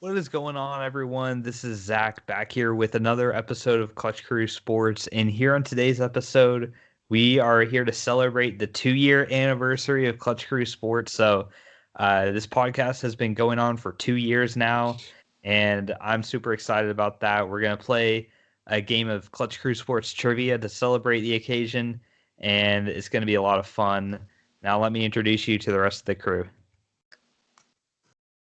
What is going on, everyone? This is Zach back here with another episode of Clutch Crew Sports. And here on today's episode, we are here to celebrate the 2-year anniversary of Clutch Crew Sports. So, this podcast has been going on for 2 years now, and I'm super excited about that. We're going to play a game of Clutch Crew Sports trivia to celebrate the occasion, and it's going to be a lot of fun. Now, let me introduce you to the rest of the crew.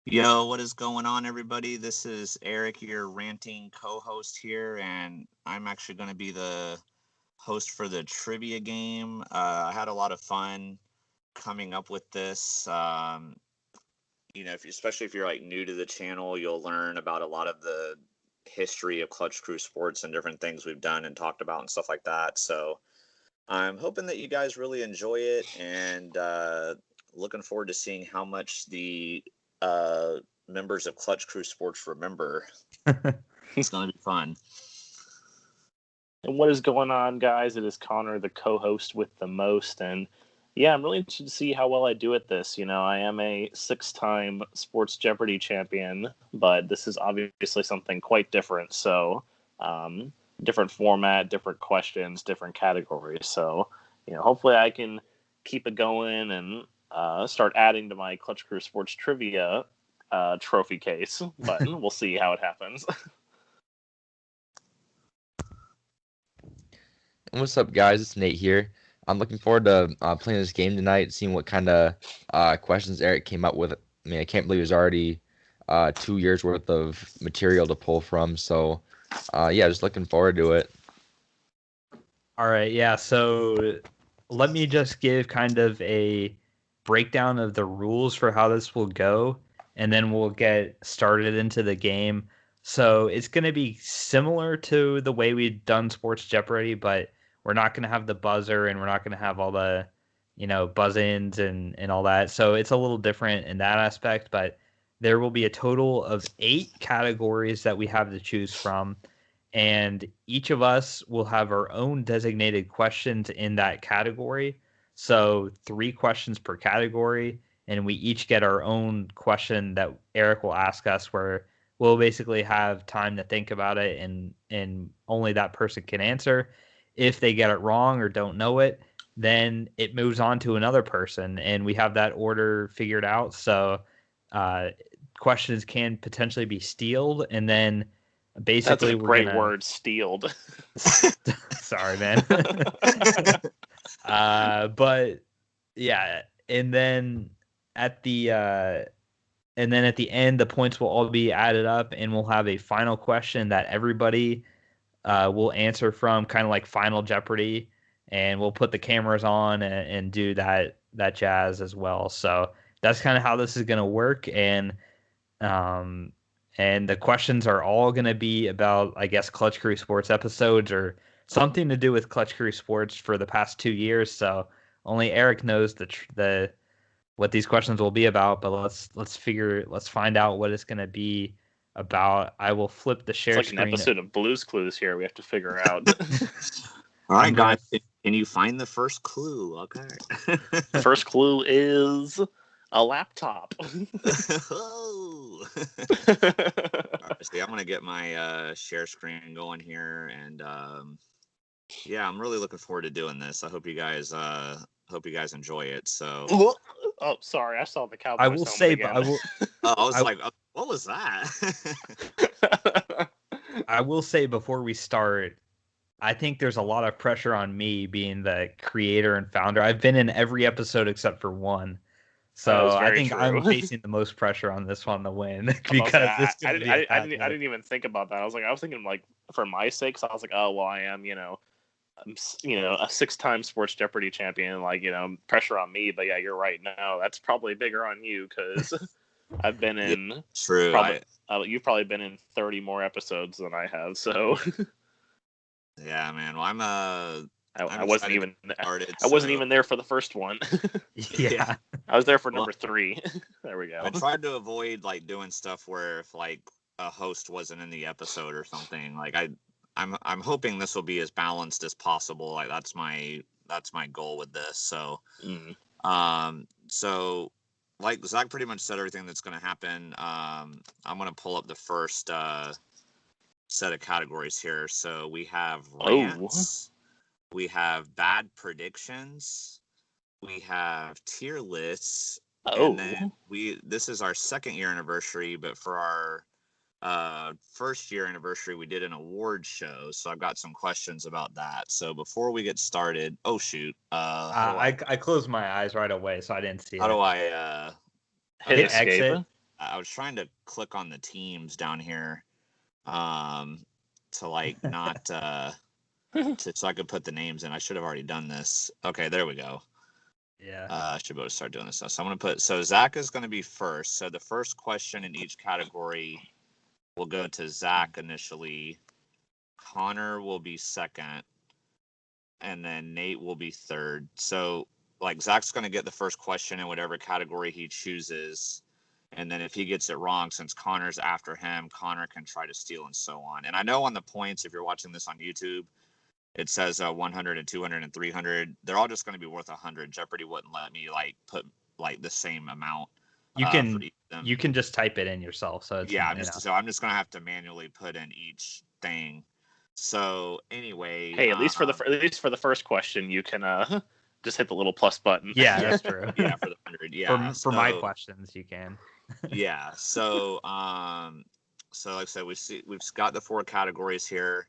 Yo, what is going on, everybody? This is Eric, your ranting co-host here, and I'm actually going to be the host for the trivia game. I had a lot of fun coming up with this. Especially if you're like new to the channel, you'll learn about a lot of the history of Clutch Crew Sports and different things we've done and talked about and stuff like that. So I'm hoping that you guys really enjoy it, and looking forward to seeing how much the members of Clutch Crew Sports remember. It's going to be fun. And what is going on, guys? It is Connor, the co-host with the most, and yeah, I'm really interested to see how well I do at this. You know, I am a 6-time Sports Jeopardy champion, but this is obviously something quite different. So, different format, different questions, different categories. So, hopefully I can keep it going and start adding to my Clutch Crew Sports trivia trophy case, but we'll see how it happens. What's up, guys? It's Nate here. I'm looking forward to playing this game tonight, seeing what kind of questions Eric came up with. I mean, I can't believe there's already 2 years worth of material to pull from. So, just looking forward to it. All right, yeah. So let me just give kind of a breakdown of the rules for how this will go, and then we'll get started into the game. So it's going to be similar to the way we've done Sports Jeopardy, but we're not going to have the buzzer, and we're not going to have all the, buzz-ins and all that. So it's a little different in that aspect, but there will be a total of 8 categories that we have to choose from, and each of us will have our own designated questions in that category. So 3 questions per category, and we each get our own question that Eric will ask us, where we'll basically have time to think about it, and only that person can answer. If they get it wrong or don't know it, then it moves on to another person, and we have that order figured out. So questions can potentially be stealed, and then basically that's a great word, stealed. Sorry, man. But yeah, and then at the end, the points will all be added up, and we'll have a final question that everybody will answer from, kind of like Final Jeopardy, and we'll put the cameras on and do that jazz as well. So that's kind of how this is going to work, and the questions are all going to be about, I guess, Clutch Crew Sports episodes or something to do with Clutch Crew Sports for the past 2 years. So only Eric knows the what these questions will be about. But let's find out what it's going to be about. I will flip the share screen. It's like an episode of Blue's Clues here. We have to figure out. All right, guys. Can you find the first clue? Okay. First clue is a laptop. Oh. See, I'm gonna get my share screen going here, and I'm really looking forward to doing this. I hope you guys enjoy it. So, oh, sorry, I saw the cowboy. I will say, again. I will. I was like, what was that? I will say before we start, I think there's a lot of pressure on me being the creator and founder. I've been in every episode except for one. So I think true. I'm facing the most pressure on this one to win because I didn't even think about that. I was thinking like for my sakes, I was like, oh well, I am a 6-time Sports Jeopardy champion. Like pressure on me, but yeah, you're right. No, that's probably bigger on you because I've been in. True. You've probably been in 30 more episodes than I have. So. Yeah, man. Well, I wasn't even even there for the first one. Yeah. I was there for number 3. There we go. I tried to avoid like doing stuff where if like a host wasn't in the episode or something. Like I'm hoping this will be as balanced as possible. Like that's my goal with this. So so like Zach pretty much said everything that's going to happen. I'm going to pull up the first set of categories here. So we have rants, we have bad predictions, we have tier lists, and then this is our 2nd year anniversary, but for our 1st year anniversary, we did an award show. So I've got some questions about that. So before we get started, I closed my eyes right away, so I didn't see how it. do I hit escape? Exit? I was trying to click on the teams down here, to like not so I could put the names in. I should have already done this. Okay, there we go. Yeah. I should be able to start doing this now. So I'm going to so Zach is going to be first. So the first question in each category will go to Zach initially. Connor will be second, and then Nate will be third. So like Zach's going to get the first question in whatever category he chooses. And then if he gets it wrong, since Connor's after him, Connor can try to steal and so on. And I know on the points, if you're watching this on YouTube, it says 100 and 200 and 300. They're all just going to be worth 100. Jeopardy wouldn't let me like put like the same amount. You can just type it in yourself. So it's, yeah, I'm just going to have to manually put in each thing. So anyway, hey, at least for the first question, you can just hit the little plus button. Yeah, that's true. Yeah, for the 100. Yeah, for my questions, you can. Yeah. So so like I said, we've got the 4 categories here.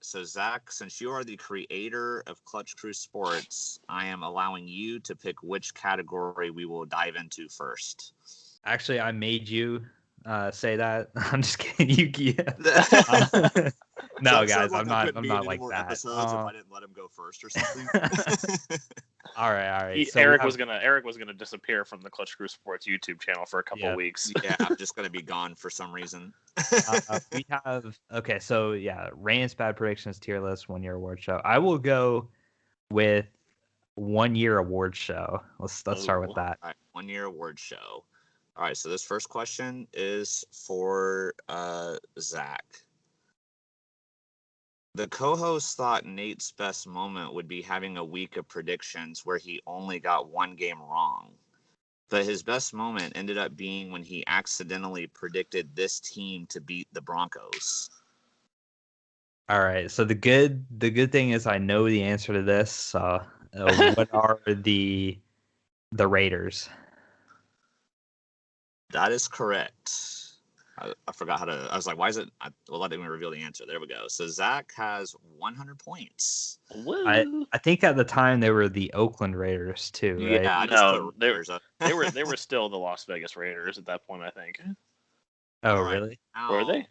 So Zach, since you are the creator of Clutch Crew Sports, I am allowing you to pick which category we will dive into first. Actually, I made you say that. I'm just kidding. No, guys, I'm not like that. Episodes if I didn't let him go first or something. All right. So Eric was gonna disappear from the Clutch Crew Sports YouTube channel for a couple of weeks. Yeah, I'm just gonna be gone for some reason. We have so yeah, rants, bad predictions, tier list, 1 year award show. I will go with 1 year award show. Let's start with that. All right, 1 year award show. All right, so this first question is for Zach. The co-host thought Nate's best moment would be having a week of predictions where he only got 1 game wrong. But his best moment ended up being when he accidentally predicted this team to beat the Broncos. All right. So the good thing is I know the answer to this. What are the Raiders? That is correct. I forgot how to. I was like, why is it? Well, let me reveal the answer. There we go. So Zach has 100 points. Woo. I think at the time they were the Oakland Raiders too, right? Yeah, they were still the Las Vegas Raiders at that point, I think. Oh, really? Were they?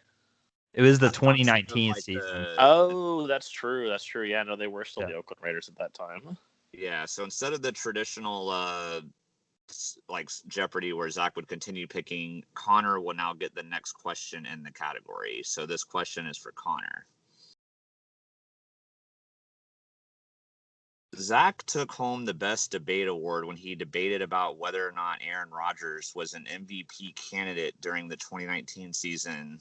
It was the 2019 season. Oh, that's true. That's true. Yeah, no, they were still the Oakland Raiders at that time. Yeah, so instead of the traditional like Jeopardy where Zach would continue picking, Connor will now get the next question in the category. So this question is for Connor. Zach took home the best debate award when he debated about whether or not Aaron Rodgers was an MVP candidate during the 2019 season.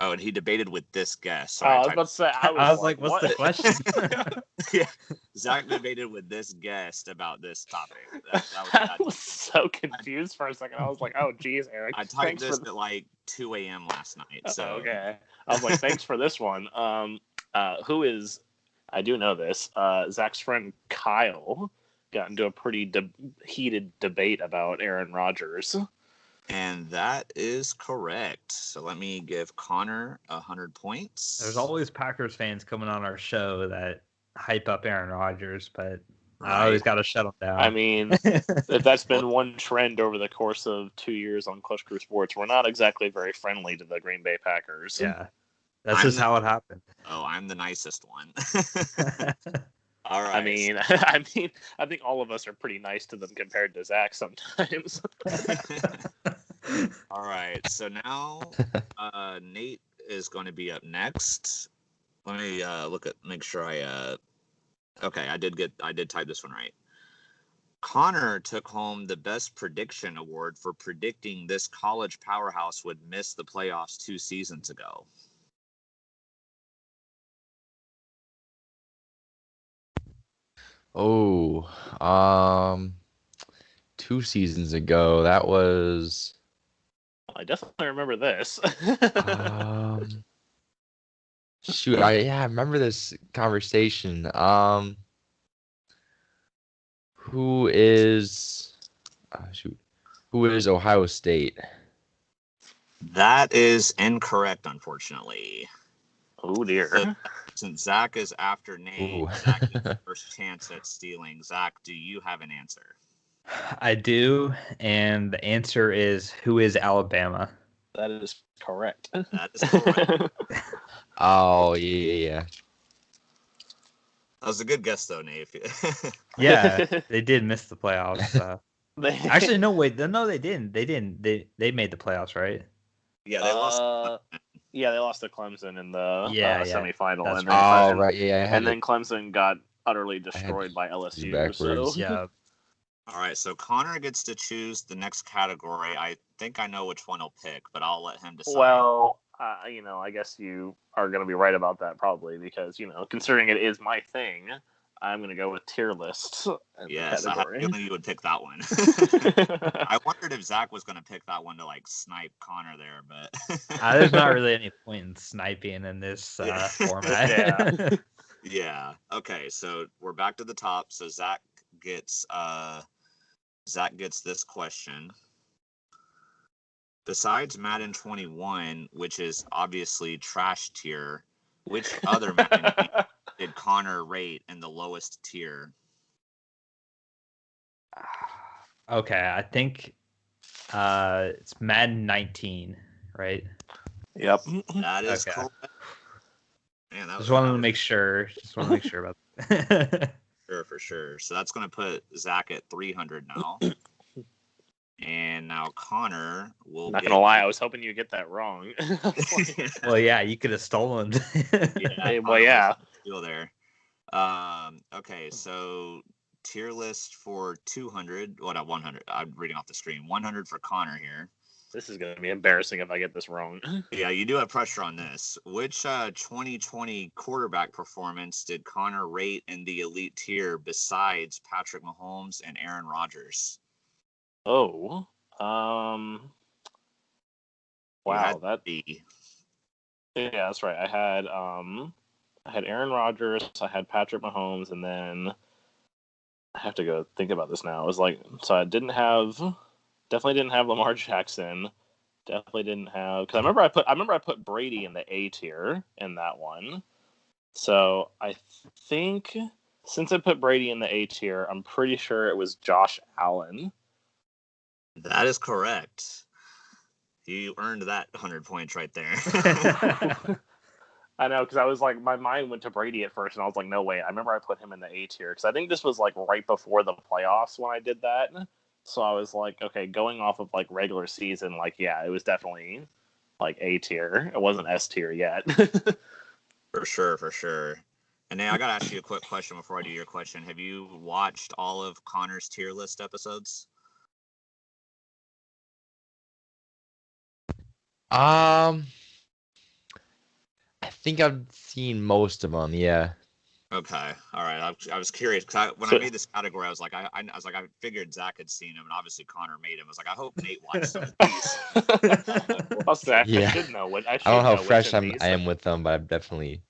Oh, and he debated with this guest. Sorry, I was about to say, I was like, what's the question? Yeah, Zach debated with this guest about this topic. I was so confused for a second. I was like, oh, geez, Eric. I typed this at like 2 a.m. last night. So okay. I was like, thanks for this one. Who is, I do know this, Zach's friend Kyle got into a pretty heated debate about Aaron Rodgers. And that is correct. So let me give Connor 100 points. There's always Packers fans coming on our show that hype up Aaron Rodgers, but I always got to shut them down. I mean, if that's been one trend over the course of 2 years on Clutch Crew Sports, we're not exactly very friendly to the Green Bay Packers. Yeah, that's just how it happened. Oh, I'm the nicest one. All right. I mean, I think all of us are pretty nice to them compared to Zach sometimes. All right. So now Nate is going to be up next. Let me make sure okay, I did type this one right. Connor took home the best prediction award for predicting this college powerhouse would miss the playoffs 2 seasons ago. Oh, 2 seasons ago. That was I definitely remember this. shoot, I remember this conversation. Who is shoot, who is Ohio State? That is incorrect, unfortunately. Oh dear. So, since Zach is after Nate, Ooh. Zach gets the first chance at stealing. Zach, do you have an answer? I do, and the answer is who is Alabama? That is correct. That is correct. Oh yeah. That was a good guess, though, Nate. Yeah, they did miss the playoffs. They- Actually, no, wait, no, they didn't. They didn't. They made the playoffs, right? Yeah, they lost. Yeah, they lost to Clemson in the Yeah, semifinal, that's and right. then, Right, yeah. and then Clemson got utterly destroyed by LSU. backwards. So Yeah. All right, so Connor gets to choose the next category. I think I know which one he'll pick, but I'll let him decide. well, I guess you are going to be right about that probably because considering it is my thing, I'm going to go with tier lists. Yes, I had a feeling you would pick that one. I wondered if Zach was going to pick that one to snipe Connor there, but There's not really any point in sniping in this format. Yeah. Okay, so we're back to the top. So Zach gets this question. Besides Madden 21, which is obviously trash tier, which other Madden game did Connor rate in the lowest tier? Okay, I think it's Madden 19, right? Yep. That is Okay. correct. Man, Just wanted to make sure. About that. Sure, for sure. So that's going to put Zach at 300 now. And now Connor will. Not gonna lie, I was hoping you'd get that wrong. Well, yeah, you could have stolen. Yeah. Still there. Okay, so tier list for 200. What, 100? I'm reading off the screen. 100 for Connor here. This is gonna be embarrassing if I get this wrong. Yeah, you do have pressure on this. Which 2020 quarterback performance did Connor rate in the elite tier besides Patrick Mahomes and Aaron Rodgers? Oh. Wow, that. B. Yeah, that's right. I had Aaron Rodgers, I had Patrick Mahomes, and then I have to go think about this now. It was so I definitely didn't have Lamar Jackson. Definitely didn't have because I remember I put Brady in the A tier in that one. So I think since I put Brady in the A tier, I'm pretty sure it was Josh Allen. That is correct. You earned that 100 points right there. I know, because I was my mind went to Brady at first, and I was like, no way. I remember I put him in the A tier, because I think this was right before the playoffs when I did that. So I was like, okay, going off of regular season, yeah, it was definitely A tier. It wasn't S tier yet. For sure. And now I got to ask you a quick question before I do your question. Have you watched all of Connor's tier list episodes? I think I've seen most of them. Yeah. Okay, all right. I was curious because when I made this category, I was like, I figured Zach had seen him, and obviously Connor made him. I was like, I hope Nate watched some of these. Yeah. I should know what. I don't know how fresh I I am with them, but I've definitely.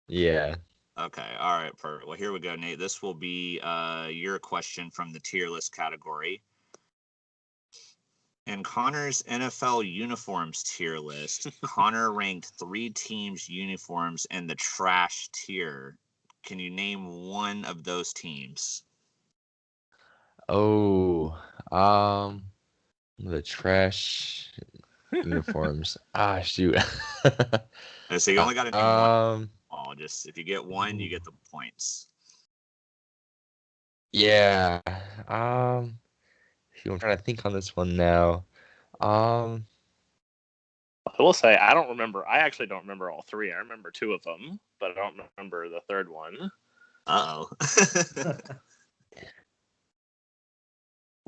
Yeah. Okay, all right, perfect. Well, here we go, Nate. This will be your question from the tier list category. In Connor's NFL uniforms tier list, Connor ranked 3 teams' uniforms in the trash tier. Can you name one of those teams? Oh, the trash uniforms. Shoot. So you only got to name one. Um, Just if you get one, you get the points. Yeah. Shoot, I'm trying to think on this one now. I will say I don't remember. I actually don't remember all 3. I remember 2 of them, but I don't remember the third one. Uh-oh.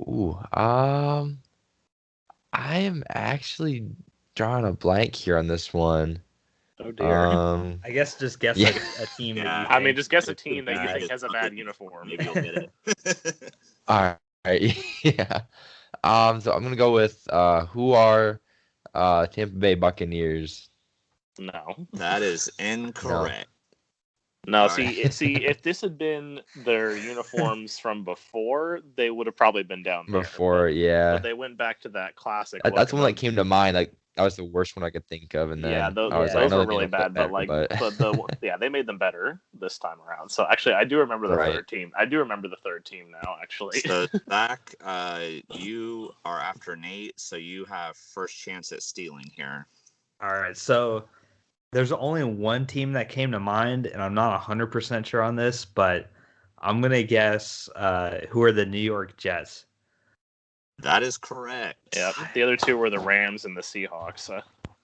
Ooh, I am actually drawing a blank here on this one. Oh dear. I guess just guess a team. Yeah. That you think just guess a team that you bad. think has a bad uniform. Maybe you'll get it. All Yeah. So I'm gonna go with who are Tampa Bay Buccaneers? No. That is No. incorrect. No, All see, right. if this had been their uniforms from before, they would have probably been down there. Before, But yeah. they went back to that classic That's look. the one that came to mind. Like that was the worst one I could think of, and Yeah, then I was like, I those know were they made really them look bad, but better, but they made them better this time around. So actually, I do remember the right. third team. I do remember the third team now. Actually, So Zach, you are after Nate, so you have first chance at stealing here. All right, so there's only one team that came to mind, and I'm not 100% sure on this, but I'm gonna guess who are the New York Jets. That is correct. yeah. The other two were the Rams and the Seahawks.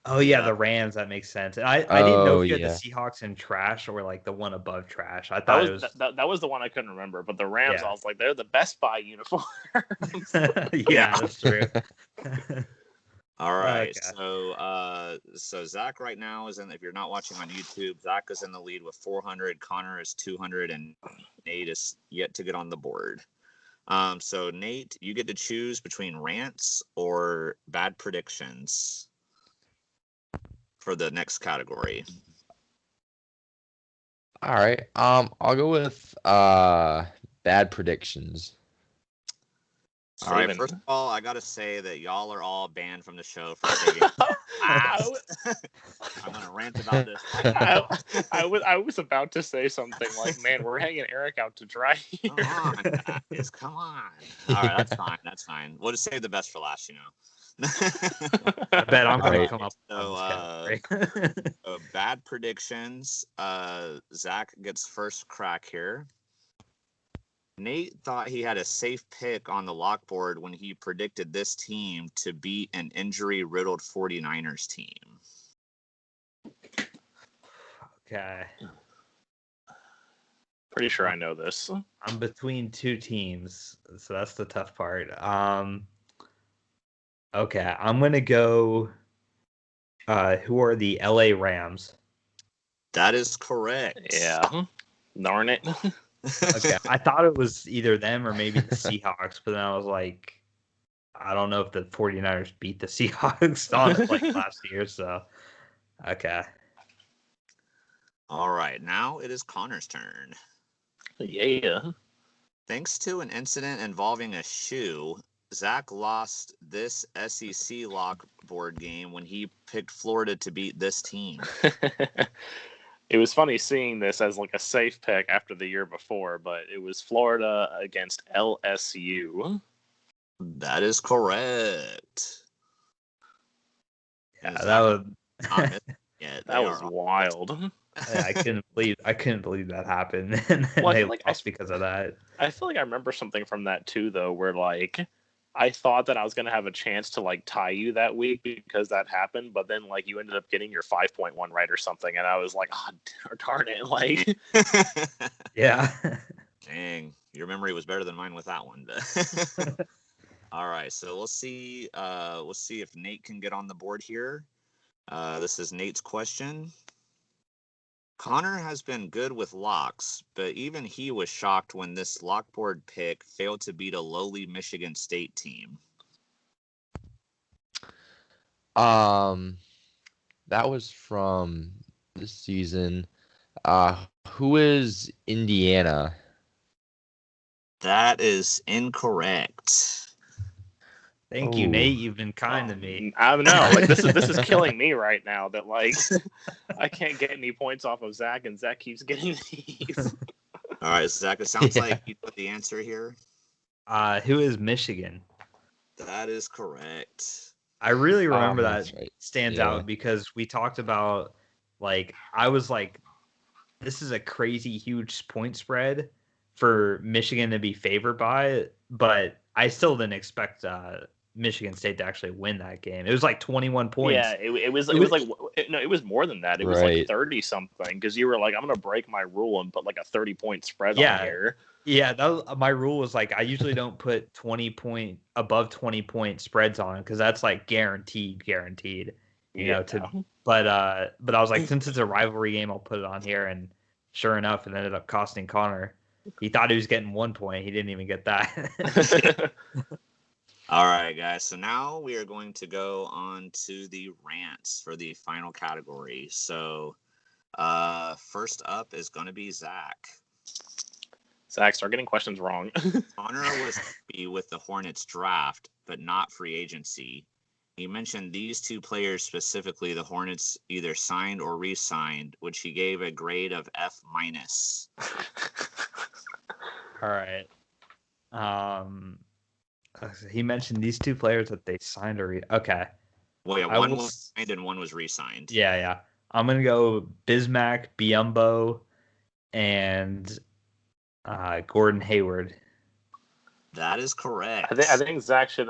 Oh yeah, Yeah. the Rams. That makes sense. And I didn't know Oh if you had the yeah. Seahawks in trash or like the one above trash. I That thought was it was that was the one I couldn't remember. But the Rams, Yeah. I was like, they're the Best Buy uniform. yeah, that's true. All right. Okay. So Zach right now is in. If you're not watching on YouTube, Zach is in the lead with 400. Connor is 200, and Nate is yet to get on the board. So Nate, you get to choose between rants or bad predictions for the next category. All right. I'll go with bad predictions. All right. Saving. First of all, I gotta say that y'all are all banned from the show for saying last. I'm gonna rant about this. I was about to say something like, "Man, we're hanging Eric out to dry here." Come on, guys. Come on. All right, that's fine. That's fine. We'll just save the best for last, you know. I bet I'm gonna Right. come up So, with this bad predictions. Zach gets first crack here. Nate thought he had a safe pick on the lock board when he predicted this team to beat an injury-riddled 49ers team. Okay. Pretty sure I know this. I'm between two teams, so that's the tough part. Okay, I'm gonna go. Who are the LA Rams? That is correct. Yeah. Darn it. Okay, I thought it was either them or maybe the Seahawks, but then I was like, I don't know if the 49ers beat the Seahawks on it like last year, so okay. All right, now it is Connor's turn. Yeah. Thanks to an incident involving a shoe, Zach lost this SEC lock board game when he picked Florida to beat this team. It was funny seeing this as like a safe pick after the year before, but it was Florida against LSU. That is correct. Yeah, that was That was wild. I couldn't believe that happened, and Well, they lost because of that. I feel like I remember something from that too, though, where like I thought that I was gonna have a chance to like tie you that week because that happened, but then like you ended up getting your 5.1 right or something, and I was like, oh, darn it, like. Yeah. Dang, your memory was better than mine with that one. All right, so we'll see. We'll see if Nate can get on the board here. This is Nate's question. Connor has been good with locks, but even he was shocked when this lockboard pick failed to beat a lowly Michigan State team. That was from this season. Who is Indiana? That is incorrect. Thank you, Nate. You've been kind to me. I don't know. Like this is killing me right now. That like I can't get any points off of Zach, and Zach keeps getting these. All right, Zach. It sounds like you put the answer here. Who is Michigan? That is correct. I really remember that right. stands out because we talked about like I was like, this is a crazy huge point spread for Michigan to be favored by, but I still didn't expect Michigan State to actually win that game. It was like 21 points. Yeah, it was like no, it was more than that. It was like 30 something because you were like, I'm gonna break my rule and put like a 30-point spread on here. Yeah, that was, my rule was like I usually don't put above 20-point spreads on because that's like guaranteed. You know, but I was like, since it's a rivalry game, I'll put it on here, and sure enough, it ended up costing Connor. He thought he was getting 1 point. He didn't even get that. All right, guys. So now we are going to go on to the rants for the final category. So first up is going to be Zach. Zach, start getting questions wrong. Connor was happy with the Hornets draft, but not free agency. He mentioned these two players specifically the Hornets either signed or re-signed, which he gave a grade of F-. All right. He mentioned these two players that they signed or okay. Well, yeah, one was signed and one was re-signed. Yeah. I'm gonna go Bismack, Biyombo, and Gordon Hayward. That is correct. I think Zach should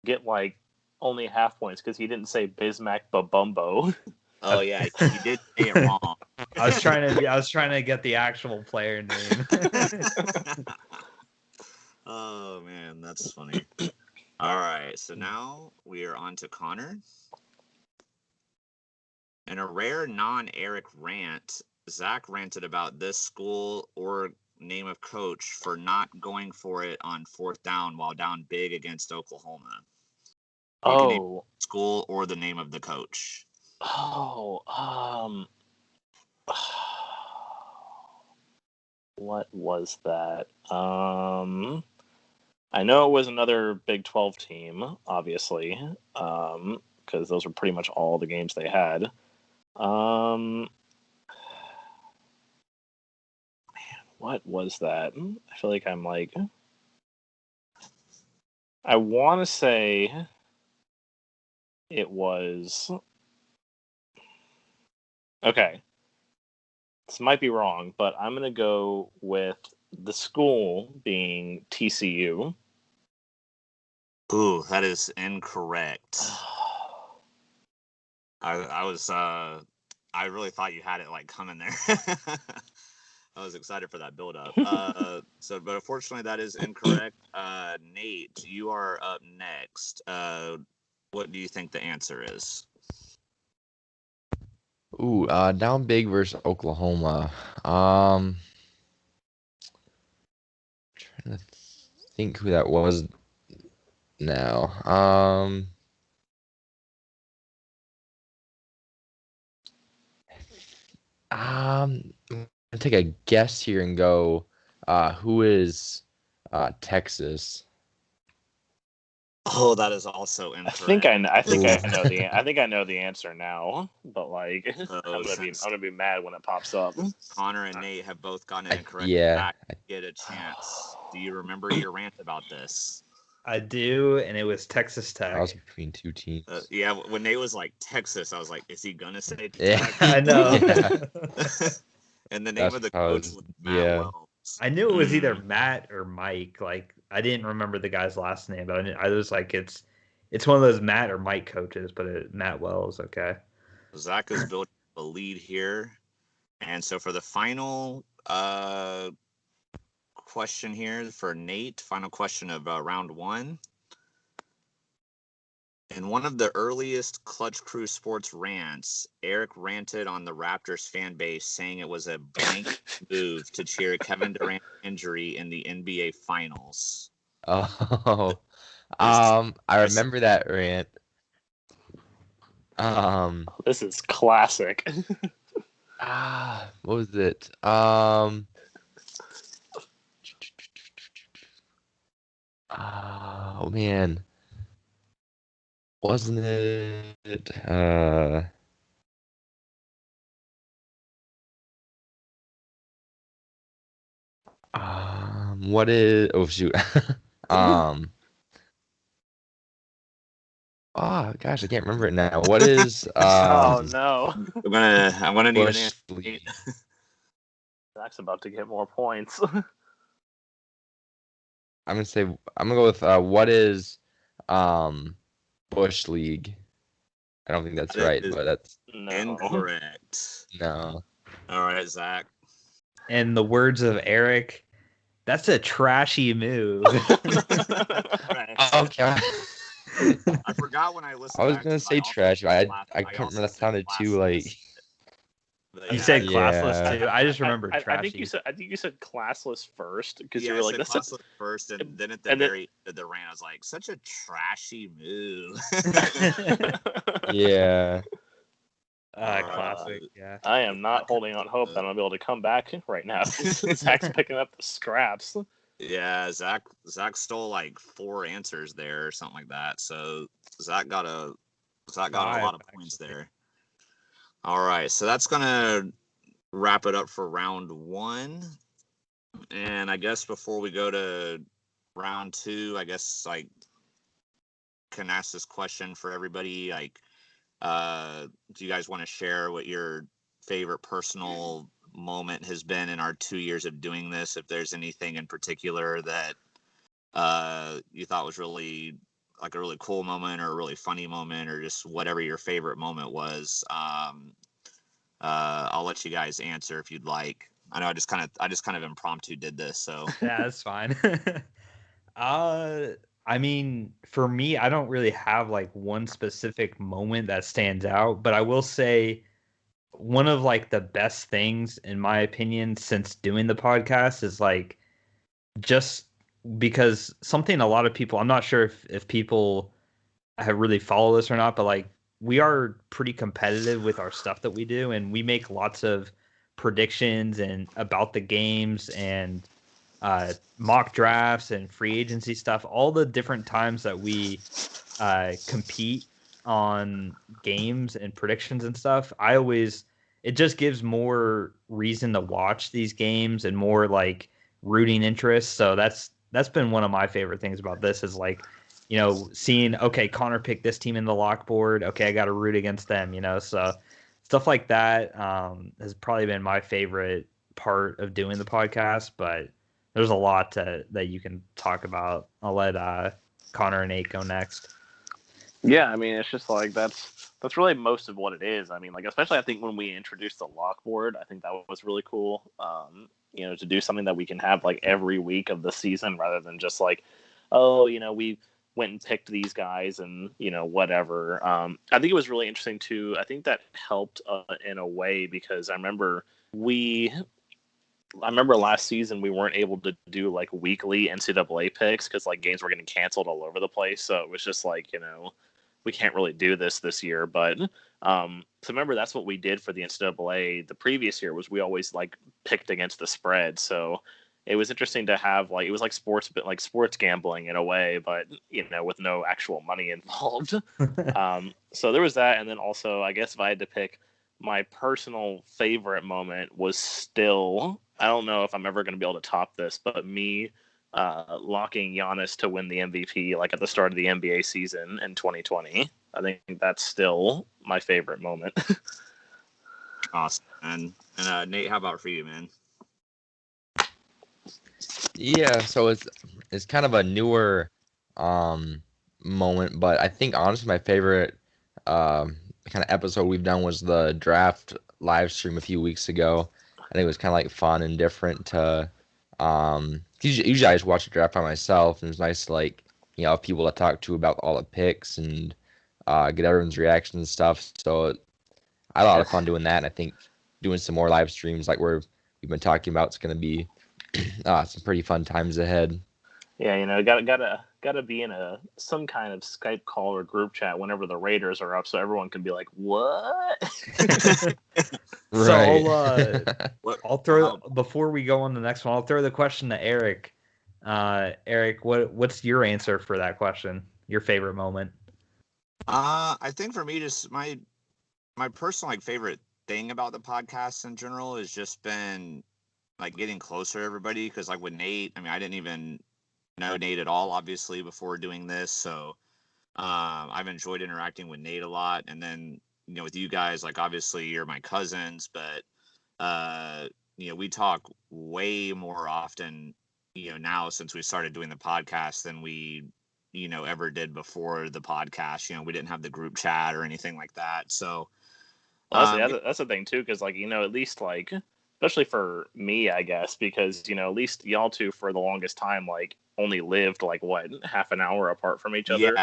get like only half points because he didn't say Bismack Babumbo. Oh yeah, he did say it wrong. I was trying to get the actual player name. Oh man, that's funny. All right, so now we are on to Connor. In a rare non-Eric rant, Zach ranted about this school or name of coach for not going for it on 4th down while down big against Oklahoma. You can name school or the name of the coach. What was that? I know it was another Big 12 team, obviously, because those were pretty much all the games they had. Man, what was that? I feel like I'm like... I want to say it was... Okay. This might be wrong, but I'm going to go with the school being TCU. Ooh, that is incorrect. I really thought you had it like coming there. I was excited for that build up. But unfortunately that is incorrect. Nate, you are up next. What do you think the answer is? Ooh, down big versus Oklahoma. Trying to think who that was now. I'm gonna take a guess here and go. Who is Texas? Oh, that is also incorrect. I think I know the answer now, but like I'm gonna be mad when it pops up. Connor and Nate have both gotten it incorrect. Yeah, get a chance. Do you remember your rant about this? I do, and it was Texas Tech. I was between two teams. Yeah, when Nate was like Texas, I was like, is he gonna say Tech? Yeah, I know. Yeah. And the name of the coach was Matt Wells. I knew it was either Matt or Mike. Like I didn't remember the guy's last name, but I was like, it's one of those Matt or Mike coaches, but Matt Wells. Okay. Zach is building a lead here, and so for the final question here for Nate, final question of round 1. In one of the earliest Clutch Crew Sports rants, Eric ranted on the Raptors fan base saying it was a blank move to cheer Kevin Durant's injury in the NBA Finals. Oh, I remember that rant. This is classic. What was it? Oh man. Wasn't it what is oh shoot. Oh gosh, I can't remember it now. What is Oh no. I'm gonna need an answer. Zach's about to get more points. I'm gonna go with what is Bush League. I don't think that's right, but that's incorrect. No. All right, Zach. In the words of Eric, that's a trashy move. Okay. I forgot when I listened. I was gonna say trash, but I couldn't remember. That sounded too like. But You yeah, said I- classless too. I just remember I trashy. think you said classless first because yeah, you I were like said that's classless first, and then at the and then very end of the rant, I was like, such a trashy move. Yeah. Classic. Yeah. I am not Zach holding out hope that I'm gonna be able to come back right now. Zach's picking up the scraps. Yeah, Zach stole like 4 answers there or something like that. So Zach got a lot Five, of points actually. there. All right, so that's gonna wrap it up for round 1. And I guess before we go to round 2, I guess like can ask this question for everybody. Like, do you guys want to share what your favorite personal moment has been in our 2 years of doing this? If there's anything in particular that you thought was really like a really cool moment or a really funny moment or just whatever your favorite moment was. I'll let you guys answer if you'd like. I know I just kind of impromptu did this, so Yeah, that's fine. I mean, for me, I don't really have like one specific moment that stands out, but I will say one of like the best things in my opinion since doing the podcast is like just because something a lot of people, I'm not sure if people have really followed this or not, but like we are pretty competitive with our stuff that we do, and we make lots of predictions and about the games and mock drafts and free agency stuff. All the different times that we compete on games and predictions and stuff, it just gives more reason to watch these games and more like rooting interest. So that's been one of my favorite things about this is like, seeing, okay, Connor picked this team in the lock board. Okay, I got to root against them, so stuff like that has probably been my favorite part of doing the podcast, but there's a lot that you can talk about. I'll let Connor and Nate go next. Yeah, I mean, it's just like that's really most of what it is. I mean, like especially I think when we introduced the lock board, I think that was really cool. To do something that we can have like every week of the season rather than just like, oh, we went and picked these guys and whatever. I think it was really interesting too. I think that helped in a way because I remember last season we weren't able to do like weekly NCAA picks because like games were getting canceled all over the place. So it was just like, we can't really do this year. But so remember that's what we did for the NCAA the previous year was we always like picked against the spread. So it was interesting to have like it was like sports gambling in a way, but with no actual money involved. So there was that, and then also I guess if I had to pick my personal favorite moment was still, I don't know if I'm ever going to be able to top this, but me locking Giannis to win the MVP like at the start of the NBA season in 2020. I think that's still my favorite moment. awesome. And Nate, how about for you, man? Yeah, so it's kind of a newer moment, but I think honestly my favorite kind of episode we've done was the draft live stream a few weeks ago. I think it was kind of like fun and different to usually I just watch the draft by myself, and it was nice to like have people to talk to about all the picks and get everyone's reactions and stuff. So I had a lot of fun doing that, and I think doing some more live streams like we've been talking about, it's going to be some pretty fun times ahead. Yeah, gotta be in some kind of Skype call or group chat whenever the Raiders are up, so everyone can be like, "What?" So Right. I'll throw before we go on the next one. I'll throw the question to Eric. Eric, what's your answer for that question? Your favorite moment? I think for me, just my personal like favorite thing about the podcast in general has just been like getting closer to everybody. Because like with Nate, I mean, I didn't even know Nate at all, obviously, before doing this. So I've enjoyed interacting with Nate a lot, and then with you guys, like obviously you're my cousins, but we talk way more often, now since we started doing the podcast than we ever did before the podcast. We didn't have the group chat or anything like that. So That's the thing too, because like at least like especially for me, I guess, because at least y'all two for the longest time like only lived like what half an hour apart from each other.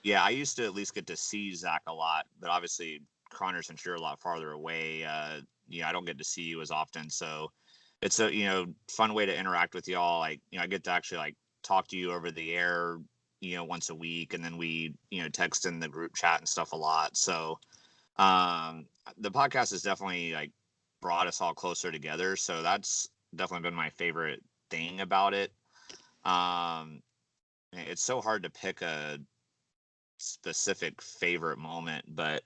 yeah, I used to at least get to see Zach a lot, but obviously Connor, since you're a lot farther away, I don't get to see you as often, so it's a fun way to interact with y'all. Like, I get to actually like talk to you over the air, once a week, and then we text in the group chat and stuff a lot. So the podcast has definitely like brought us all closer together. So that's definitely been my favorite thing about it. It's so hard to pick a specific favorite moment, but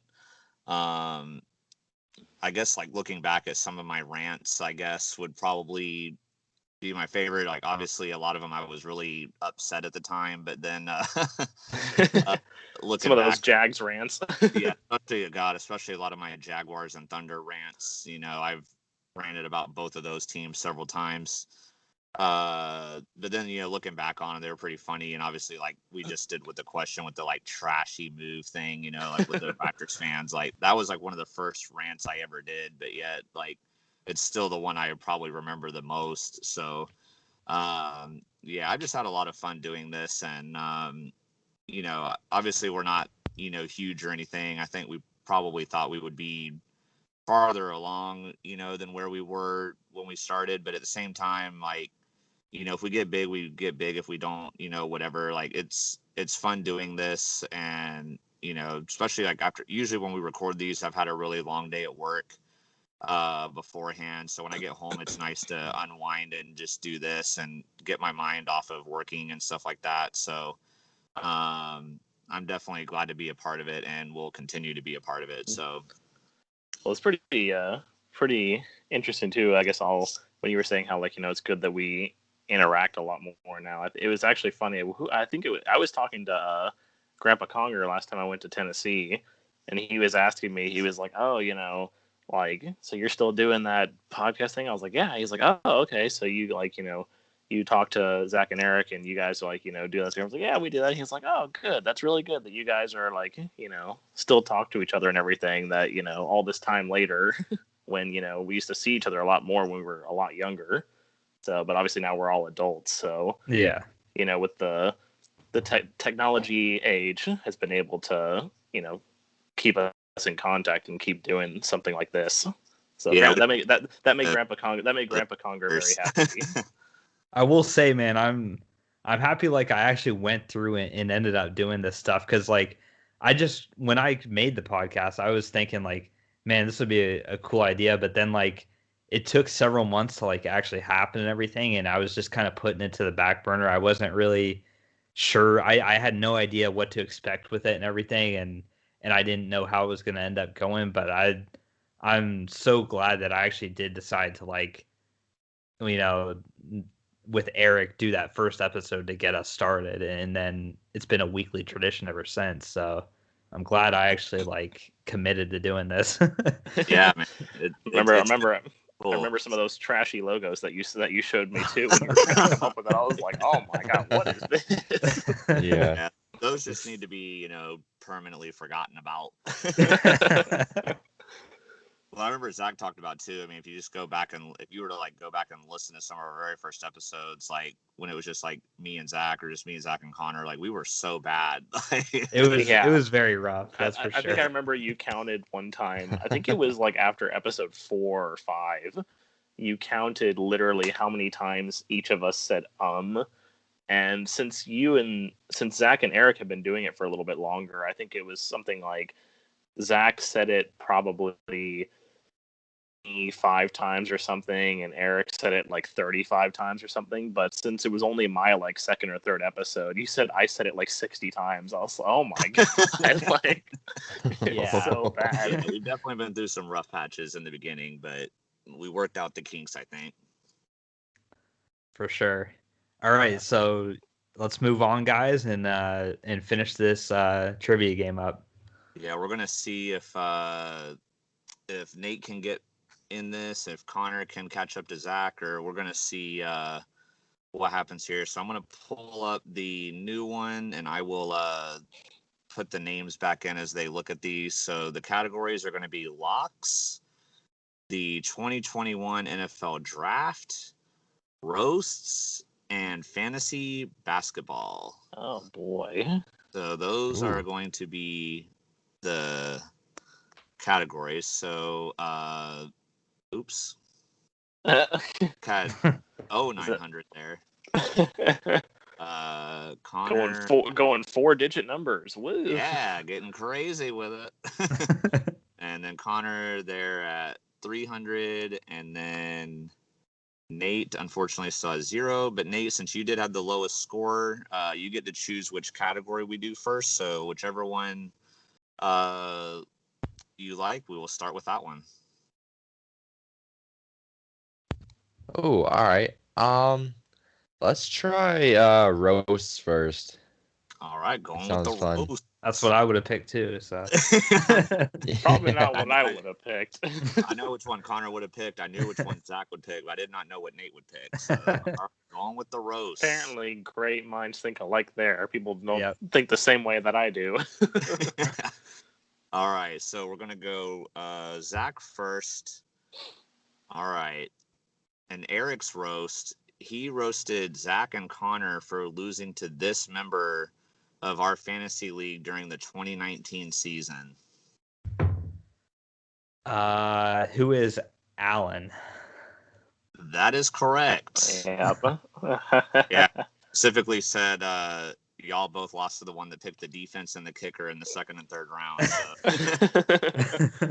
I guess like looking back at some of my rants, I guess would probably be my favorite. Like, obviously a lot of them I was really upset at the time, but then looking Some of those back, Jags rants. yeah, especially a lot of my Jaguars and Thunder rants. I've ranted about both of those teams several times. But then looking back on it, they were pretty funny, and obviously like we just did with the question with the like trashy move thing, like with the Raptors fans, like that was like one of the first rants I ever did, but yet like it's still the one I probably remember the most. So yeah, I've just had a lot of fun doing this, and obviously we're not huge or anything. I think we probably thought we would be farther along than where we were when we started, but at the same time, like if we get big, we get big. If we don't, whatever, like it's fun doing this. And especially like usually when we record these, I've had a really long day at work beforehand, so when I get home, it's nice to unwind and just do this and get my mind off of working and stuff like that. So I'm definitely glad to be a part of it, and will continue to be a part of it. So Well, it's pretty interesting too. I guess when you were saying how like it's good that we interact a lot more now. It was actually funny. I was talking to Grandpa Conger last time I went to Tennessee, and he was asking me. He was like, "Oh, like, so you're still doing that podcast thing?" I was like, "Yeah." He's like, "Oh, okay. So you like you talk to Zach and Eric, and you guys like do that." I was like, "Yeah, we do that." He's like, "Oh, good. That's really good that you guys are like still talk to each other and everything. That all this time later, when we used to see each other a lot more when we were a lot younger." So, but obviously now we're all adults. So Yeah. With the technology age has been able to keep us in contact and keep doing something like this. So yeah, that made Grandpa Conger very happy. I will say, man, I'm happy like I actually went through and ended up doing this stuff, because like when I made the podcast, I was thinking like, man, this would be a cool idea, but then like it took several months to like actually happen and everything, and I was just kind of putting it to the back burner. I wasn't really sure. I had no idea what to expect with it and everything, and I didn't know how it was going to end up going, but I'm so glad that I actually did decide to like, with Eric, do that first episode to get us started, and then it's been a weekly tradition ever since. So I'm glad I actually like committed to doing this. yeah, man. I remember some of those trashy logos that you showed me too when you were trying to come up with it. I was like, "Oh my god, what is this?" Yeah. Those just need to be permanently forgotten about. Well, I remember Zach talked about too. I mean, if you were to like go back and listen to some of our very first episodes, like when it was just like me and Zach, or just me, Zach, and Connor, like we were so bad. It was very rough. That's for sure. I think I remember you counted one time. I think it was like after episode 4 or 5. You counted literally how many times each of us said and since Zach and Eric have been doing it for a little bit longer, I think it was something like Zach said it probably 5 times or something, and Eric said it like 35 times or something. But since it was only my like second or third episode, I said it like 60 times. I was like, oh my god, like it's so bad. Yeah, we've definitely been through some rough patches in the beginning, but we worked out the kinks, I think. For sure. All right, so let's move on, guys, and finish this trivia game up. Yeah, we're gonna see if Nate can get in this, if Connor can catch up to Zach, or we're gonna see what happens here. So I'm gonna pull up the new one, and I will put the names back in as they look at these. So the categories are gonna be locks, the 2021 NFL Draft, roasts, and fantasy basketball. Oh boy! So those are going to be the categories. So, oops. Got 900 there. Connor going 4-digit numbers. Woo. Yeah, getting crazy with it. And then Connor there at 300, and then Nate unfortunately still has 0. But Nate, since you did have the lowest score, you get to choose which category we do first. So whichever one you like, we will start with that one. Oh, all right. Let's try roasts first. All right, going with Sounds the fun. roast. That's what I would have picked too. So Probably not what I would have picked. I know which one Connor would have picked. I knew which one Zach would pick, but I did not know what Nate would pick. So going with the roast. Apparently, great minds think alike there. People don't Yep. think the same way that I do. All right, so we're going to go Zach first. All right. And Eric's roast, he roasted Zach and Connor for losing to this member of our fantasy league during the 2019 season. Who is Alan? That is correct. Yep. Yeah. Specifically said y'all both lost to the one that picked the defense and the kicker in the second and third round. So.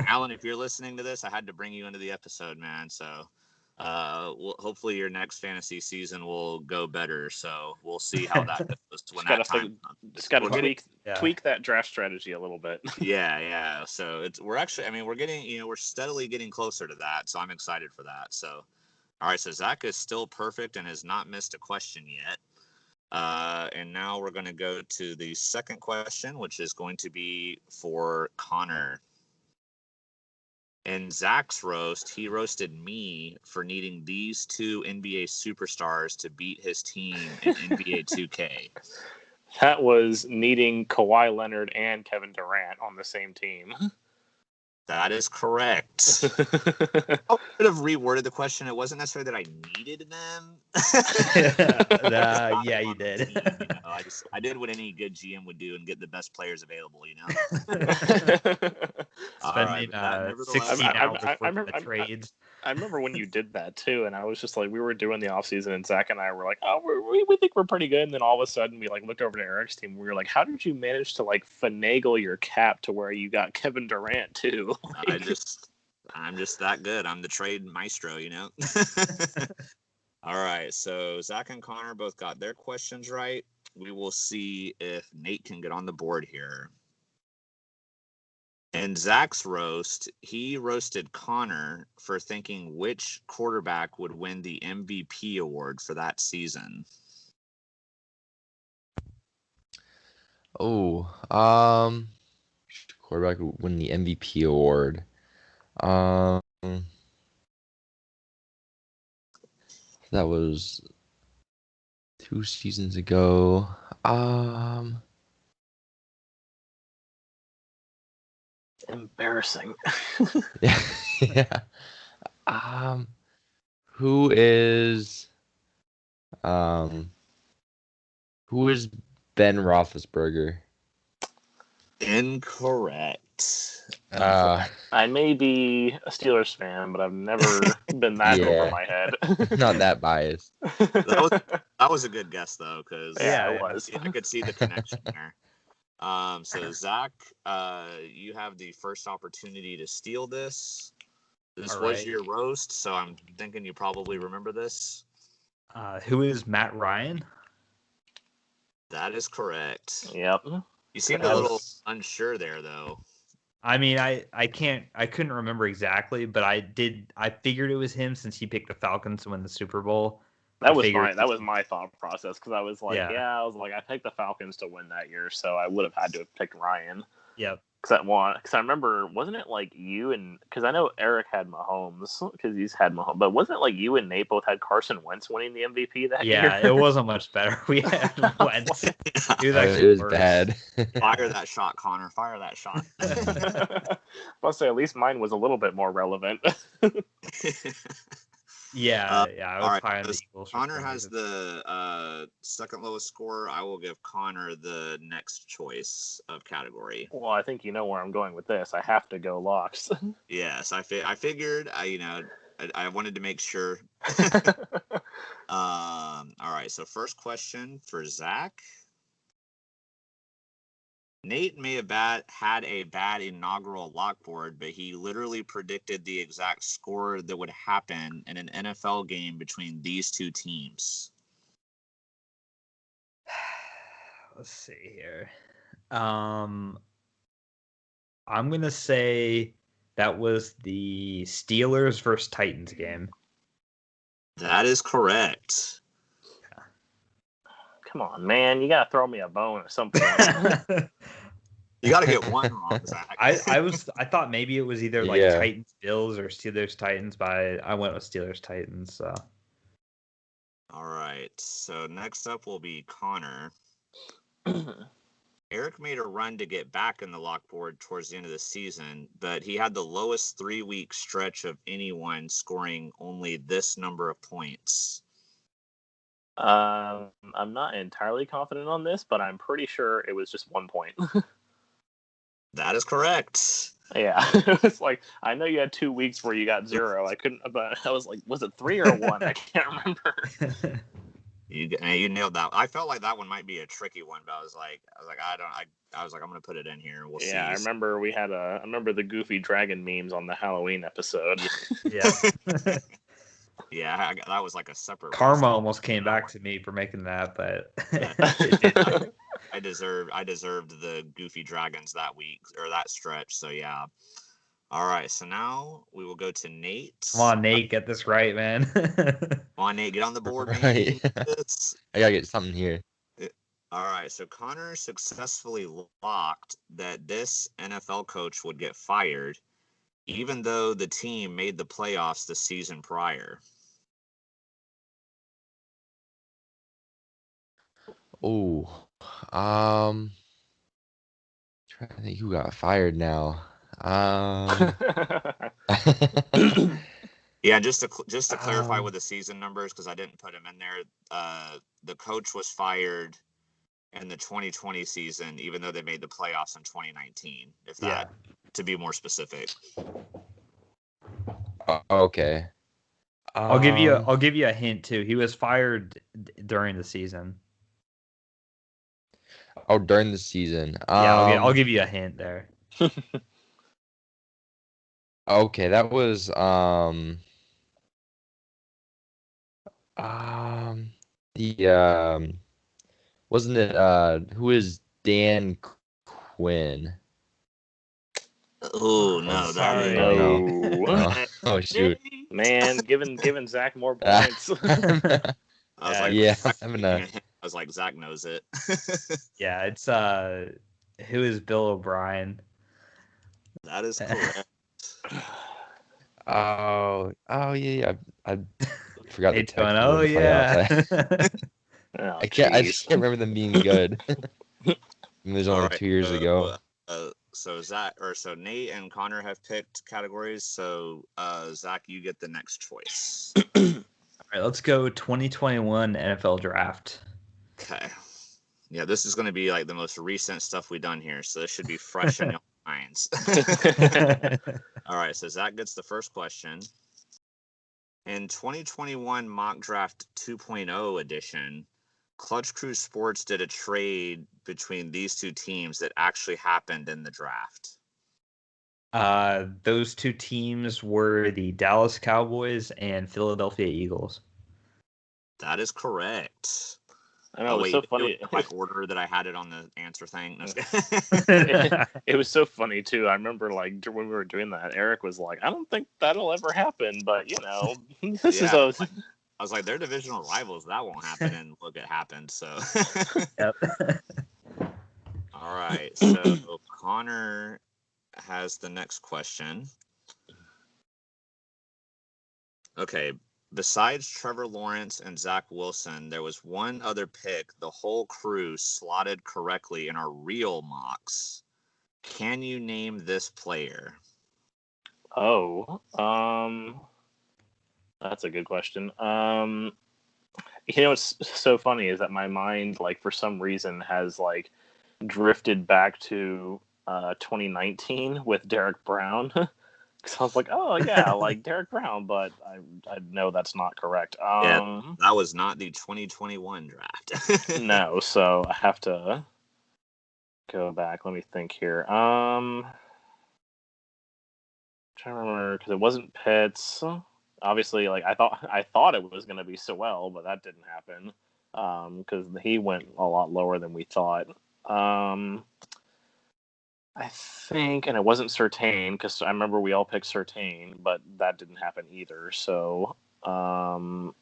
Alan, if you're listening to this, I had to bring you into the episode, man. So hopefully your next fantasy season will go better. So we'll see how that goes when that time comes. Just got to tweak that draft strategy a little bit. Yeah. So we're getting, we're steadily getting closer to that. So I'm excited for that. So, all right. So Zach is still perfect and has not missed a question yet. And now we're going to go to the second question, which is going to be for Connor. In Zach's roast, he roasted me for needing these two NBA superstars to beat his team in NBA 2K. That was needing Kawhi Leonard and Kevin Durant on the same team. That is correct. I could have reworded the question. It wasn't necessarily that I needed them. Yeah, you did. Team, I did what any good GM would do and get the best players available. Spending 16 hours for the trades. I remember when you did that too, and I was just like, we were doing the offseason, and Zach and I were like, oh, we think we're pretty good, and then all of a sudden we looked over to Eric's team, and we were like, how did you manage to finagle your cap to where you got Kevin Durant too? I'm just that good. I'm the trade maestro, All right, so Zach and Connor both got their questions right. We will see if Nate can get on the board here. In Zach's roast, he roasted Connor for thinking which quarterback would win the MVP award for that season. Oh, quarterback would win the MVP award. That was 2 seasons ago. Embarrassing. Yeah. Who is Ben Roethlisberger? Incorrect. I may be a Steelers fan, but I've never been that over my head. Not that biased. That was a good guess though, because it was. I could see the connection there. So Zach, you have the first opportunity to steal this. This was your roast, so I'm thinking you probably remember this. Who is Matt Ryan? That is correct. Yep. You seemed a little unsure there, though. I mean, I couldn't remember exactly, but I figured it was him since he picked the Falcons to win the Super Bowl. That was my thought process, because I was like, I picked the Falcons to win that year, so I would have had to have picked Ryan. Yep. Because I remember, wasn't it you and, because I know Eric had Mahomes, because he's had Mahomes, but wasn't it you and Nate both had Carson Wentz winning the MVP that year? Yeah, it wasn't much better. We had Wentz. It was bad. Fire that shot, Connor. Fire that shot. I'll say at least mine was a little bit more relevant. Yeah, I All was right. high on So the Eagles. For Connor some has reason. the second lowest score. I will give Connor the next choice of category. Well, I think you know where I'm going with this. I have to go locks. Yes, I figured. I wanted to make sure. All right. So first question for Zach. Nate may have had a bad inaugural lock board, but he literally predicted the exact score that would happen in an NFL game between these two teams. Let's see here. I'm gonna say that was the Steelers versus Titans game. That is correct. Come on, man. You got to throw me a bone at some point. You got to get one wrong, Zach. I thought maybe it was either like Yeah. Titans Bills or Steelers Titans, but I went with Steelers Titans. So. All right. So next up will be Connor. Eric made a run to get back in the lock board towards the end of the season, but he had the lowest 3-week stretch of anyone, scoring only this number of points. I'm not entirely confident on this, but I'm pretty sure it was just 1 point. That is correct. Yeah, it's like I know you had 2 weeks where you got 0. I couldn't, but I was like, was it 3 or 1? I can't remember. You nailed that. I felt like that one might be a tricky one, but I was like, I'm gonna put it in here. We'll see. Yeah, I remember I remember the Goofy Dragon memes on the Halloween episode. Yeah. Yeah, that was like a separate. Karma almost came back to me for making that, but it didn't. I deserved the Goofy Dragons that week or that stretch. So yeah. All right, so now we will go to Nate. Come on, Nate, get this right, man. Come on, Nate, get on the board, man. Right. I gotta get something here. All right, so Connor successfully locked that this NFL coach would get fired, even though the team made the playoffs the season prior. Oh, trying to think who got fired now. Yeah, just to clarify with the season numbers, because I didn't put them in there. The coach was fired in the 2020 season, even though they made the playoffs in 2019. If that, to be more specific. Okay. I'll give you a hint too. He was fired during the season. Oh, during the season. Yeah, I'll give you a hint there. Okay, that was the wasn't it who is Dan Quinn? Oh no, sorry. No. Oh shoot. Man, giving Zach more points. I was like, yeah, I was like, Zach knows it. Yeah, it's who is Bill O'Brien? That is correct. Oh yeah. I forgot the Nate's Texans going, were in the playoffs. Oh, I just can't remember them being good. I mean, there's only 2 years ago. So Nate and Connor have picked categories. So Zach, you get the next choice. All right, let's go 2021 NFL draft. Okay. Yeah, this is going to be like the most recent stuff we've done here, so this should be fresh in your minds. All right, so Zach gets the first question. In 2021 Mock Draft 2.0 edition, Clutch Crew Sports did a trade between these two teams that actually happened in the draft. Those two teams were the Dallas Cowboys and Philadelphia Eagles. That is correct. I know, it was so funny. Like order that I had it on the answer thing. It was so funny too. I remember like when we were doing that, Eric was like, "I don't think that'll ever happen," but you know, this is a. I was like, they're divisional rivals. That won't happen, and look, it happened. So. Yep. All right. So Connor has the next question. Okay. Besides Trevor Lawrence and Zach Wilson, there was one other pick the whole crew slotted correctly in our real mocks. Can you name this player? Oh, That's a good question. What's so funny is that my mind, like, for some reason, has like drifted back to 2019 with Derek Brown. Because I was like, oh yeah, like Derek Brown, but I know that's not correct. Yeah, that was not the 2021 draft. No, so I have to go back. Let me think here. Trying to remember because it wasn't Pitts. Obviously, like I thought it was going to be Sewell, but that didn't happen because he went a lot lower than we thought. I think, and it wasn't Surtain because I remember we all picked Surtain, but that didn't happen either. So, okay.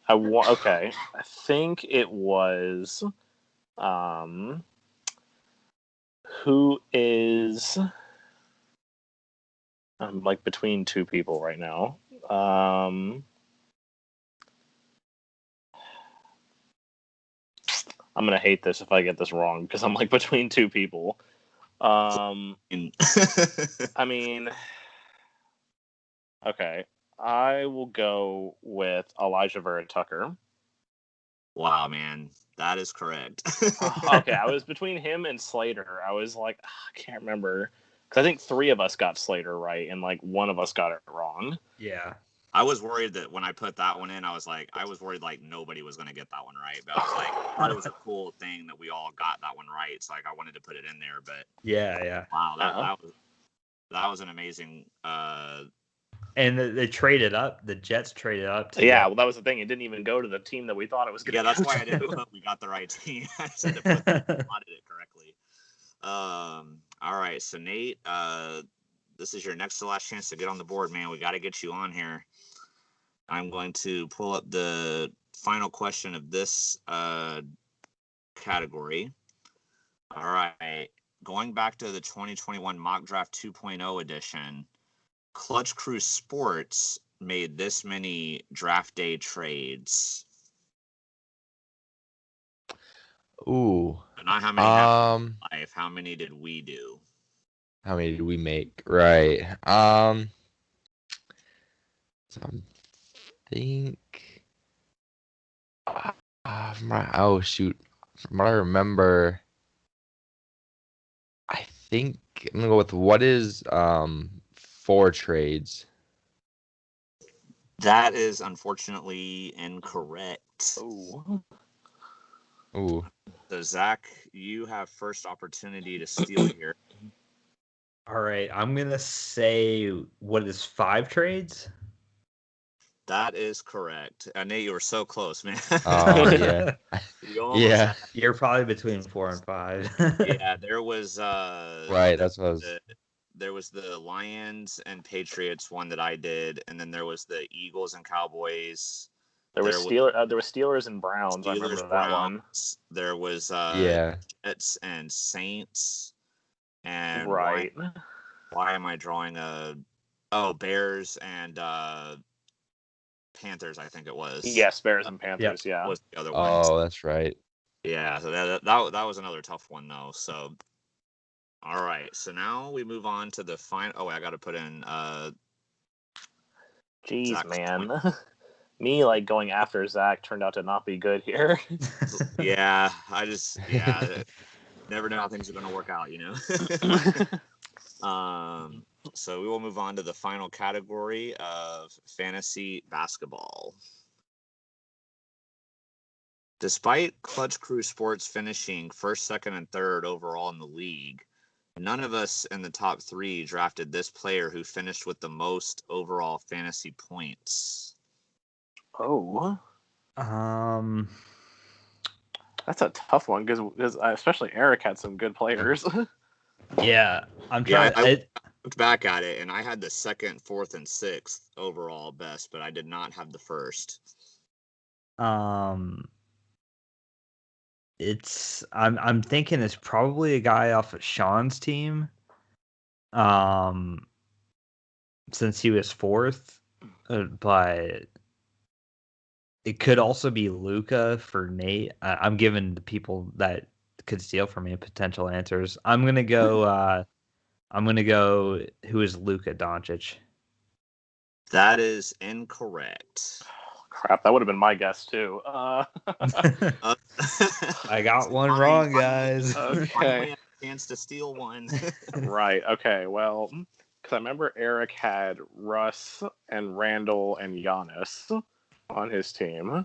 I think it was, who is? I'm like between two people right now. I'm gonna hate this if I get this wrong because I'm like between two people. I mean, okay, I will go with Elijah Vera Tucker. Wow, man, that is correct. Okay, I was between him and Slater. I was like, I can't remember because I think three of us got Slater right and like one of us got it wrong. Yeah. I was worried that when I put that one in, I was worried like nobody was going to get that one right. But I was like, I thought it was a cool thing that we all got that one right. So like, I wanted to put it in there. But yeah. Wow, that was an amazing. And they traded up. The Jets traded up. Yeah, well, that was the thing. It didn't even go to the team that we thought it was going to. Yeah, that's why I didn't put we got the right team. I said to put plotted it correctly. All right, so Nate, this is your next to last chance to get on the board, man. We got to get you on here. I'm going to pull up the final question of this category. All right. Going back to the 2021 Mock Draft 2.0 edition, Clutch Crew Sports made this many draft day trades. Ooh. But not how many happened in life. How many did we do? How many did we make? Right. So I think. Oh shoot! From what I remember, I think I'm gonna go with what is 4 trades. That is unfortunately incorrect. Ooh. So Zach, you have first opportunity to steal here. All right, I'm gonna say what is 5 trades? That is correct. Nate, you were so close, man. Oh yeah. Yeah. You're probably between 4 and 5. Yeah, there was right. That's what I was. There was the Lions and Patriots one that I did, and then there was the Eagles and Cowboys. There was Steelers and Browns. I remember that one. There was Jets and Saints. And right. Why am I drawing Bears and Panthers, I think it was. Yes, Bears and Panthers, yeah. Was the other one. Oh, that's right. Yeah, so that was another tough one though. So all right. So now we move on to the final. Oh, I got to put in Jeez, Zach's man. Me like going after Zach turned out to not be good here. Yeah, never know how things are going to work out, you know. So we will move on to the final category of fantasy basketball. Despite Clutch Crew Sports finishing first, second, and third overall in the league, none of us in the top 3 drafted this player who finished with the most overall fantasy points. Oh. That's a tough one because especially Eric had some good players. Yeah, I'm trying. I looked back at it, and I had the second, fourth, and sixth overall best, but I did not have the first. I'm thinking it's probably a guy off of Sean's team. Since he was 4th, but it could also be Luca for Nate. I'm giving the people that could steal from me potential answers. I'm gonna go. Who is Luka Doncic? That is incorrect. Crap, that would have been my guess too. Uh, I got one Connor, wrong, you guys. Okay. have a chance to steal one. Right. Okay. Well, because I remember Eric had Russ and Randall and Giannis on his team,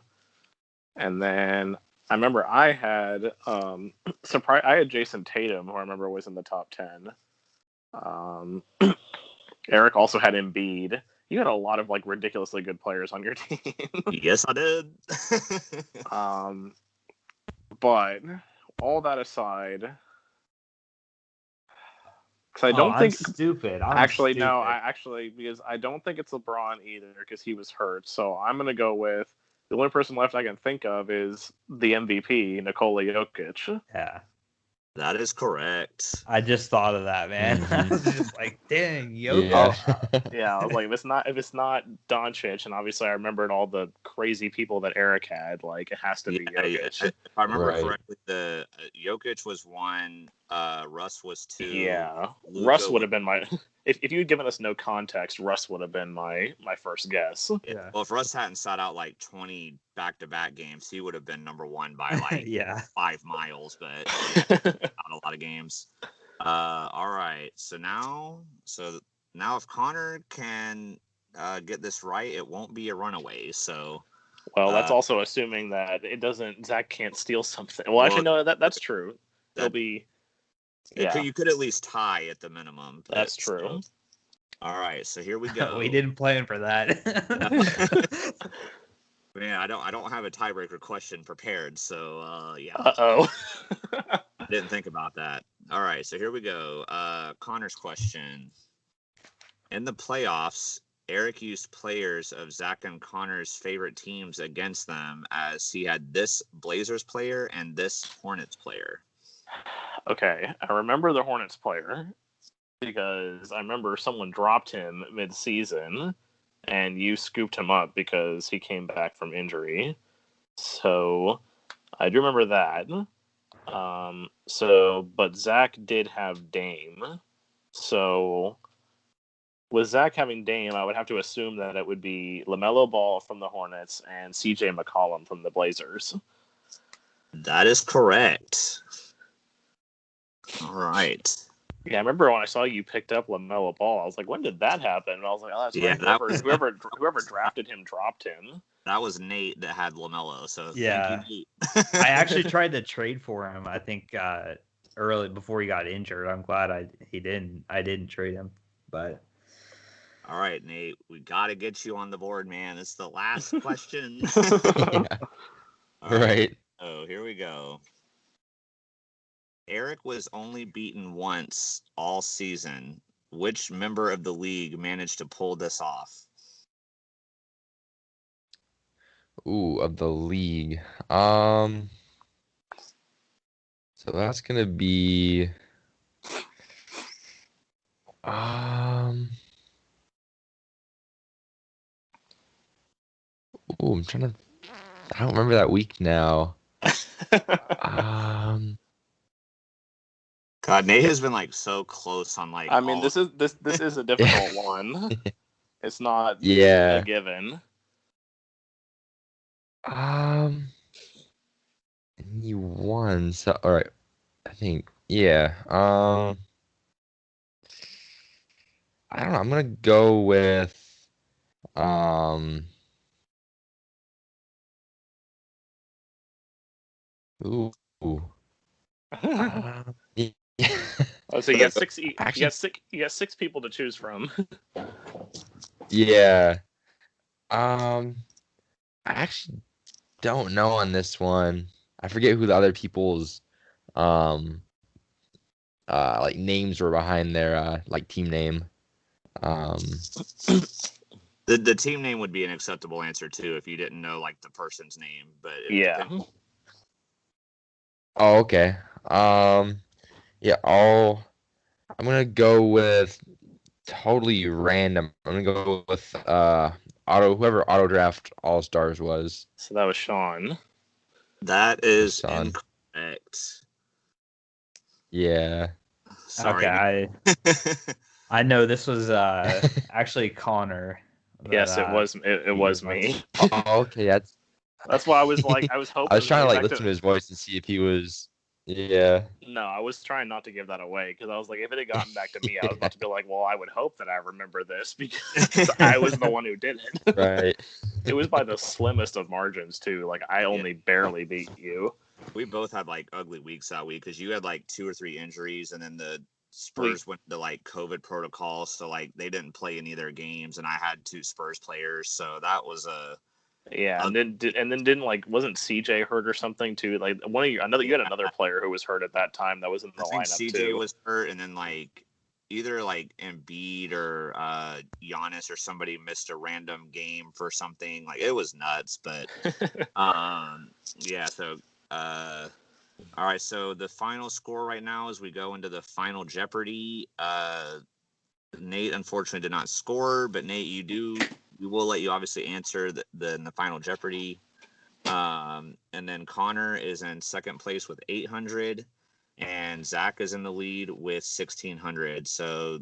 and then I remember I had I had Jason Tatum, who I remember was in the top 10. Eric also had Embiid. You had a lot of like ridiculously good players on your team. Yes, I did. But all that aside, because I Oh, don't I'm think stupid. I'm actually stupid. no, because I don't think it's LeBron either because he was hurt. So I'm gonna go with the only person left I can think of is the MVP, Nikola Jokic. Yeah, That is correct. I just thought of that, man. I Mhm. was just like, dang, Jokic. Yeah. Yeah, I was like, if it's not Doncic, and obviously I remembered all the crazy people that Eric had, like it has to be Jokic. If I remember Right. correctly, the Jokic was 1, Russ was 2. Yeah, Luka Russ would was, have been my. If you had given us no context, Russ would have been my first guess. Yeah. well, if Russ hadn't sat out like 20 back-to-back games, he would have been number 1 by like Yeah. 5 miles. But not a lot of games. All right, so now if Connor can get this right, it won't be a runaway. So Well, that's uh, also assuming that it doesn't. Zach can't steal something. Well, actually, no, that's true. It'll be. Yeah, you could at least tie at the minimum. that's true. So, all right, so here we go. We didn't plan for that. Man, I don't have a tiebreaker question prepared, so yeah. Uh-oh. I didn't think about that. All right, so here we go. Connor's question. In the playoffs, Eric used players of Zach and Connor's favorite teams against them, as he had this Blazers player and this Hornets player. Okay, I remember the Hornets player because I remember someone dropped him mid-season, and you scooped him up because he came back from injury. So I do remember that. But Zach did have Dame. So with Zach having Dame, I would have to assume that it would be LaMelo Ball from the Hornets and CJ McCollum from the Blazers. That is correct. All right. Yeah, I remember when I saw you picked up LaMelo Ball, I was like, when did that happen? And I was like, oh, that's Yeah, right. Whoever drafted him dropped him. That was Nate that had LaMelo, so Yeah. thank you, Nate. I actually tried to trade for him. I think early before he got injured. I'm glad I didn't trade him. But All right, Nate, we got to get you on the board, man. It's the last question. Yeah. All Right. Oh, here we go. Eric was only beaten once all season. Which member of the league managed to pull this off? Ooh, of the league. So that's gonna be Ooh, I'm trying to. I don't remember that week now. God, Nate has been like so close on like. I mean, this is a difficult one. It's not Yeah. a given. And you won. So, all right. I think, yeah. I don't know. I'm gonna go with ooh. Yeah. Oh, so you got six. Actually, You got six people to choose from. yeah. I actually don't know on this one. I forget who the other people's like names were behind their like team name. The team name would be an acceptable answer too if you didn't know like the person's name, but Yeah. Oh, okay. Yeah, I'm gonna go with totally random. I'm gonna go with whoever auto draft all stars was. So that was Sean. That is Sean. incorrect. Yeah. Sorry. okay, I know this was actually Connor. Yes, it was. It was me. Oh, okay, That's why I was like, I was hoping. I was trying to like back listen to his voice and see if he was. Yeah. No, I was trying not to give that away because I was like, if it had gotten back to me, I was about to be like, well, I would hope that I remember this because I was the one who did it. Right. It was by the slimmest of margins too. Like I only barely beat you. We both had like ugly weeks that week because you had like 2 or 3 injuries, and then the Spurs went to like COVID protocol, so like they didn't play any of their games, and I had 2 Spurs players, so that was a and then didn't like wasn't CJ hurt or something too? Like one of you had another player who was hurt at that time that was in the lineup CJ too. was hurt, and then like either like Embiid or Giannis or somebody missed a random game for something. Like it was nuts, but yeah. So all right. So the final score right now as we go into the final Jeopardy. Nate unfortunately did not score, but Nate, we will let you obviously answer in the final Jeopardy. And then Connor is in second place with 800, and Zach is in the lead with 1600. So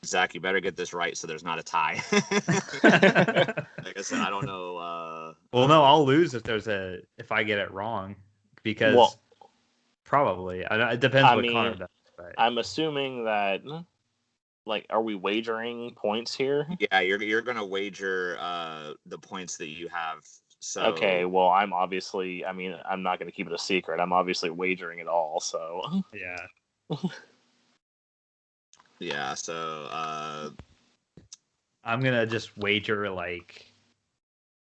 Zach, you better get this right so there's not a tie. Like I said, I don't know. Well, no, I'll lose if I get it wrong, because probably it depends what Connor does. But I'm assuming that. Like, are we wagering points here? Yeah, you're gonna wager the points that you have. So okay, well, I'm not gonna keep it a secret. I'm obviously wagering it all. So yeah, yeah. So I'm gonna just wager like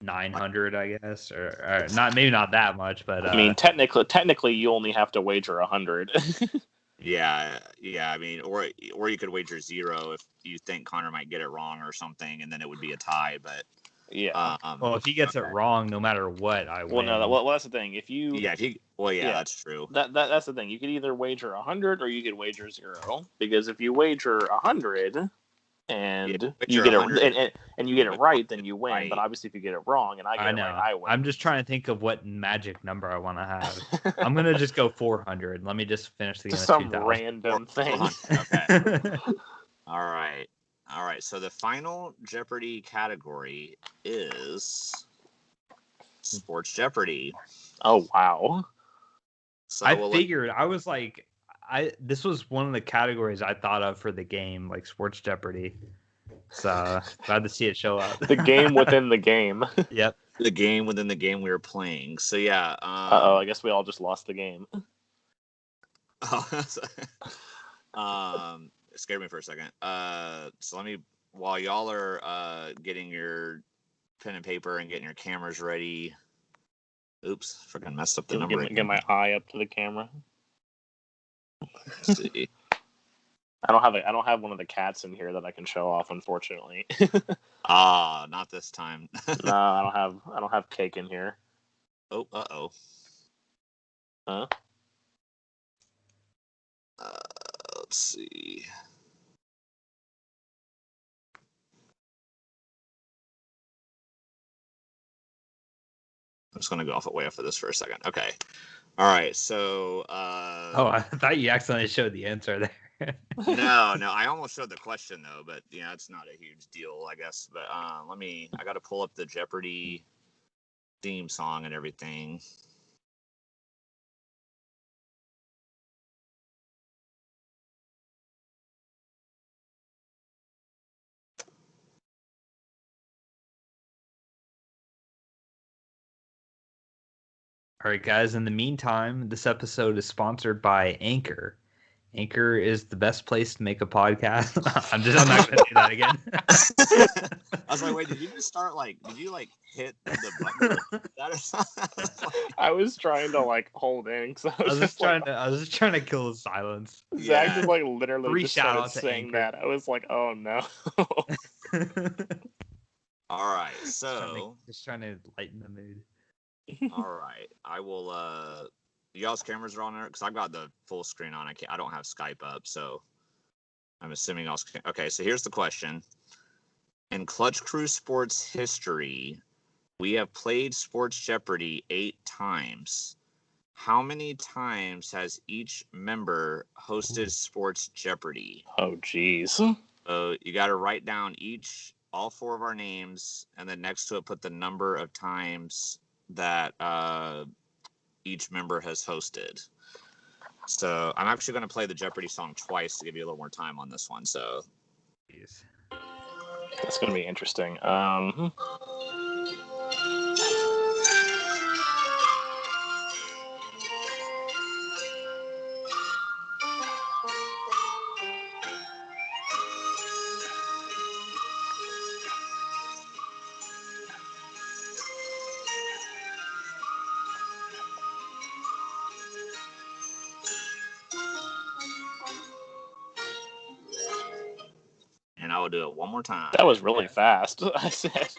900, I guess, or not. Maybe not that much, but I mean, technically, you only have to wager 100. Yeah. I mean, or you could wager 0 if you think Connor might get it wrong or something, and then it would be a tie. But yeah. Well, if he gets it wrong, no matter what, I win. Well, that's the thing. If you that's true. That's the thing. You could either wager 100 or you could wager 0. Because if you wager 100 and you get it and you get it right, then you win. Right. But obviously, if you get it wrong and I get it right, I win. I'm just trying to think of what magic number I want to have. I'm gonna just go 400. Let me just finish the game. Some random thing. Okay. All right. So the final Jeopardy category is Sports Jeopardy. Oh wow! So I figured I was like. This was one of the categories I thought of for the game, like Sports Jeopardy. So glad to see it show up. The game within the game. Yep. The game within the game we were playing. So yeah. I guess we all just lost the game. It scared me for a second. So let me, while y'all are getting your pen and paper and getting your cameras ready. Oops, freaking messed up the number. Get my eye up to the camera. Let's see. I don't have one of the cats in here that I can show off, unfortunately. Not this time. No, I don't have cake in here. Oh, uh-oh. Huh? Let's see. I'm just gonna go way off of this for a second. Okay. All right, so I thought you accidentally showed the answer there. No, I almost showed the question though, but yeah, it's not a huge deal, I guess. But I got to pull up the Jeopardy theme song and everything. All right, guys. In the meantime, this episode is sponsored by Anchor. Anchor is the best place to make a podcast. I'm not going to do that again. I was like, wait, did you just start did you hit the button? I was trying to hold in. I was just trying to kill the silence. Zach just literally Free just shout out saying Anchor. that. I was like, oh no. All right, so just trying to lighten the mood. All right, I will. Y'all's cameras are on there because I've got the full screen on. I don't have Skype up, so I'm assuming y'all's. Okay, so here's the question: in Clutch Crew Sports history, we have played Sports Jeopardy 8 times. How many times has each member hosted Sports Jeopardy? Oh, geez. So you got to write down each all 4 of our names, and then next to it put the number of times that each member has hosted. So I'm actually going to play the Jeopardy song twice to give you a little more time on this one. So that's going to be interesting. and I will do it one more time. That was really fast. I said.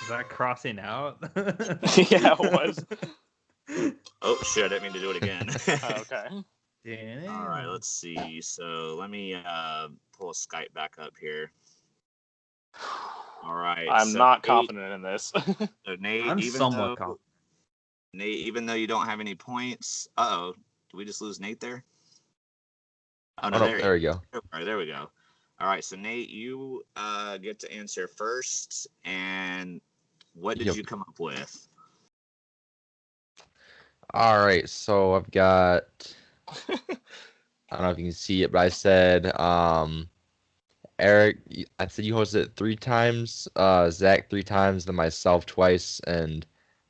Is that crossing out? Yeah, it was. Oh shit! I didn't mean to do it again. Okay. Damn. All right, let's see. So let me pull Skype back up here. All right. I'm not confident in this. So Nate, I'm somewhat confident. Nate, even though you don't have any points, did we just lose Nate there? Oh no, there we go. All right, there we go. All right, so Nate, you get to answer first, and what did you come up with? All right, so I've got. I don't know if you can see it, but I said, Eric, I said you hosted it 3 times, Zach 3 times, then myself twice, and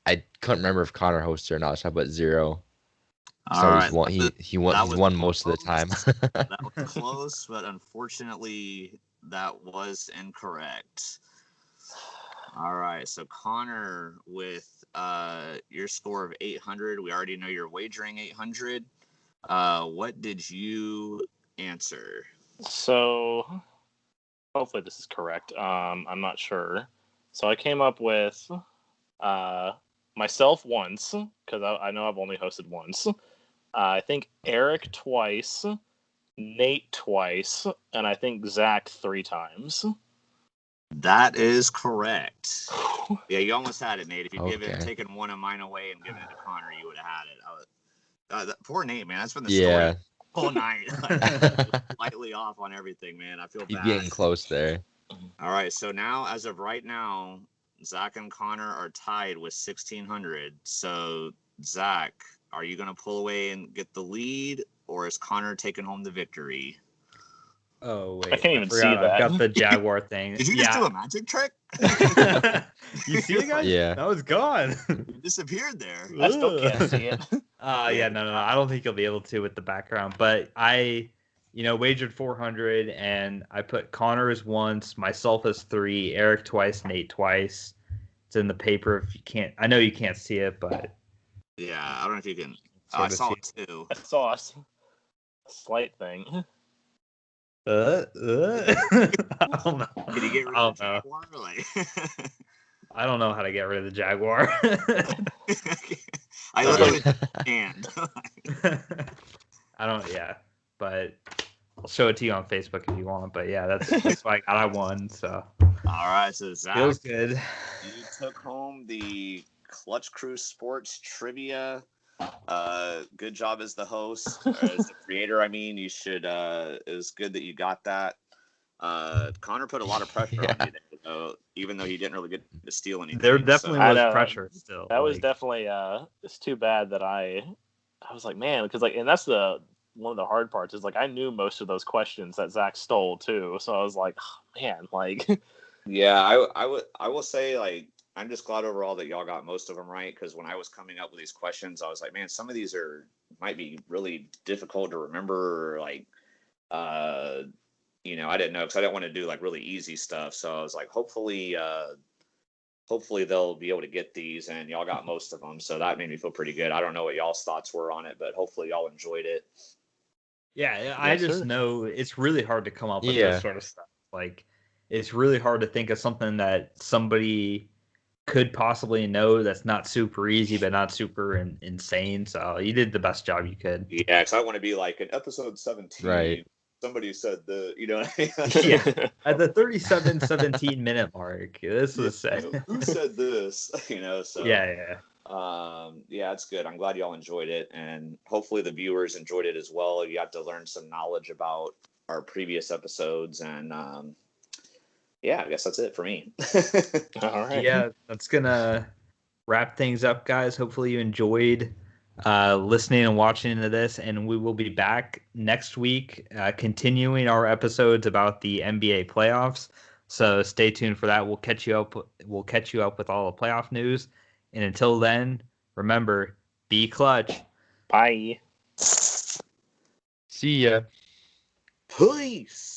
I couldn't remember if Connor hosted or not, so I put 0. So Right, he's won most of the time. That was close, but unfortunately, that was incorrect. All right, so Connor, with your score of 800, we already know you're wagering 800. What did you answer? So, hopefully this is correct. I'm not sure. So I came up with myself once, because I know I've only hosted once. I think Eric twice, Nate twice, and I think Zach 3 times. That is correct. Yeah, you almost had it, Nate. If you taken one of mine away and given it to Connor, you would have had it. That poor Nate, man. That's been the story all night. Slightly off on everything, man. I feel bad. He's getting close there. All right, so now, as of right now, Zach and Connor are tied with 1,600. So, Zach, are you going to pull away and get the lead, or is Connor taking home the victory? Oh, wait. I can't even see that. I've got the Jaguar thing. Did you just do a magic trick? You see it, guys? Yeah. That was gone. You disappeared there. I still can't see it. Yeah, no. I don't think you'll be able to with the background. But I, wagered 400, and I put Connor as once, myself as 3, Eric twice, Nate twice. It's in the paper. If you can't, I know you can't see it, but yeah, I don't know if you can. I saw it too. I saw a slight thing. I don't know. Can you get rid of the Jaguar? I don't know how to get rid of the Jaguar. I literally can't. I don't. Yeah, but I'll show it to you on Facebook if you want. But yeah, that's why I won. So. All right, so Zach, feels good. You took home the Clutch Crew Sports Trivia. Good job as the host, as the creator. I mean, you should. It was good that you got that. Connor put a lot of pressure on you there, though, even though he didn't really get to steal anything. There definitely was pressure still. That was definitely. It's too bad that I was like, man, because and that's one of the hard parts is I knew most of those questions that Zach stole too, so I was like, oh, man, Yeah, I will say I'm just glad overall that y'all got most of them right, because when I was coming up with these questions, I was like, man, some of these might be really difficult to remember, or I didn't know, because I didn't want to do really easy stuff. So I was like, hopefully they'll be able to get these, and y'all got most of them. So that made me feel pretty good. I don't know what y'all's thoughts were on it, but hopefully y'all enjoyed it. Yeah, I just know it's really hard to come up with this sort of stuff. It's really hard to think of something that somebody could possibly know that's not super easy, but not super insane. So you did the best job you could. Yeah, because I want to be like in episode 17. Right. Somebody said you know what I mean? Yeah. At the 17 minute mark, this was who said this? So yeah. yeah, it's good. I'm glad y'all enjoyed it, and hopefully the viewers enjoyed it as well. You got to learn some knowledge about our previous episodes, and yeah, I guess that's it for me. All right. Yeah, that's gonna wrap things up, guys. Hopefully you enjoyed listening and watching into this, and we will be back next week continuing our episodes about the NBA playoffs. So stay tuned for that. We'll catch you up with all the playoff news, and until then, remember, be clutch. Bye. See ya. Peace.